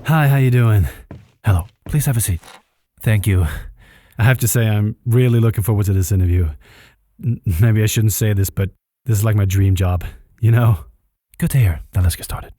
Hi, how you doing? Hello, please have a seat. Thank you. I have to say I'm really looking forward to this interview. Maybe I shouldn't say this, but this is like my dream job, you know? Good to hear. Now let's get started.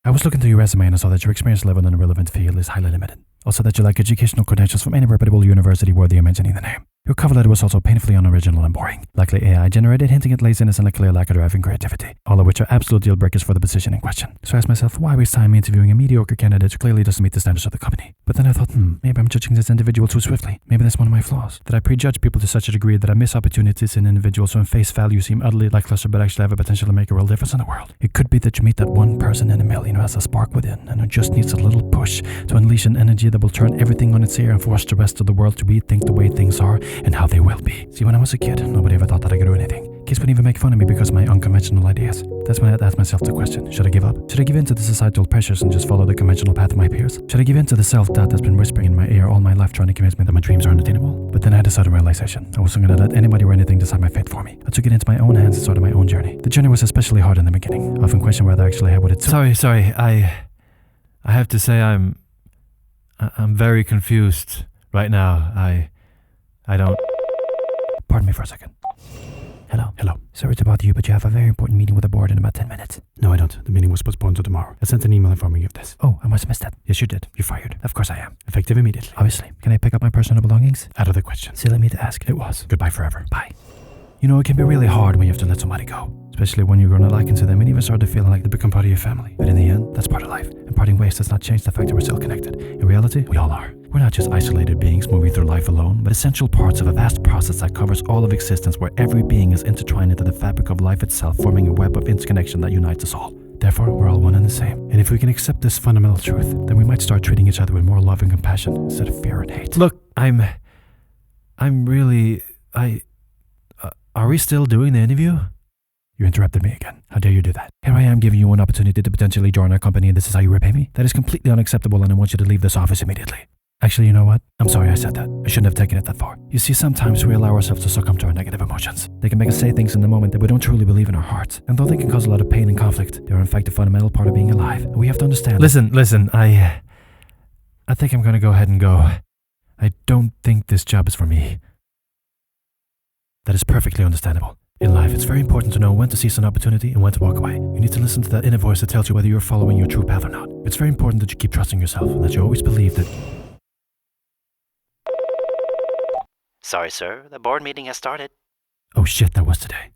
I was looking through your resume and I saw that your experience level in a relevant field is highly limited. Also that you lack educational credentials from any reputable university worthy of mentioning the name. Your cover letter was also painfully unoriginal and boring, likely AI generated, hinting at laziness and a clear lack of drive and creativity, all of which are absolute deal breakers for the position in question. So I asked myself, why waste time interviewing a mediocre candidate who clearly doesn't meet the standards of the company? But then I thought, maybe I'm judging this individual too swiftly. Maybe that's one of my flaws. That I prejudge people to such a degree that I miss opportunities in individuals who on face value seem utterly lackluster but actually have a potential to make a real difference in the world. It could be that you meet that one person in a million who has a spark within and who just needs a little push to unleash an energy that will turn everything on its ear and force the rest of the world to rethink the way things are and how they will be. See, when I was a kid, nobody ever thought that I could do anything. Kids would even make fun of me because of my unconventional ideas. That's when I'd ask myself the question, should I give up? Should I give in to the societal pressures and just follow the conventional path of my peers? Should I give in to the self-doubt that's been whispering in my ear all my life trying to convince me that my dreams are unattainable? But then I had a sudden realization. I wasn't going to let anybody or anything decide my fate for me. I took it into my own hands and started my own journey. The journey was especially hard in the beginning. I often questioned whether I actually had what it took. Sorry. I have to say I'm very confused right now. I don't... Pardon me for a second. Hello. Sorry to bother you, but you have a very important meeting with the board in about 10 minutes. No, I don't. The meeting was postponed to tomorrow. I sent an email informing you of this. Oh, I must have missed that. Yes, you did. You're fired. Of course I am. Effective immediately. Obviously. Can I pick up my personal belongings? Out of the question. Silly me to ask. It was. Goodbye forever. Bye. You know, it can be really hard when you have to let somebody go. Especially when you're grown to liken to them and even start to feel like they become part of your family. But in the end, that's part of life. And parting ways does not change the fact that we're still connected. In reality, we all are. We're not just isolated beings moving through life alone, but essential parts of a vast process that covers all of existence where every being is intertwined into the fabric of life itself, forming a web of interconnection that unites us all. Therefore, we're all one and the same. And if we can accept this fundamental truth, then we might start treating each other with more love and compassion instead of fear and hate. Look, are we still doing the interview? You interrupted me again. How dare you do that? Here I am giving you an opportunity to potentially join our company and this is how you repay me? That is completely unacceptable and I want you to leave this office immediately. Actually, you know what? I'm sorry I said that. I shouldn't have taken it that far. You see, sometimes we allow ourselves to succumb to our negative emotions. They can make us say things in the moment that we don't truly believe in our hearts. And though they can cause a lot of pain and conflict, they are in fact a fundamental part of being alive. And we have to understand. Listen, I think I'm gonna go ahead and go. I don't think this job is for me. That is perfectly understandable. In life, it's very important to know when to seize an opportunity and when to walk away. You need to listen to that inner voice that tells you whether you're following your true path or not. It's very important that you keep trusting yourself and that you always believe that... Sorry, sir. The board meeting has started. Oh shit, that was today.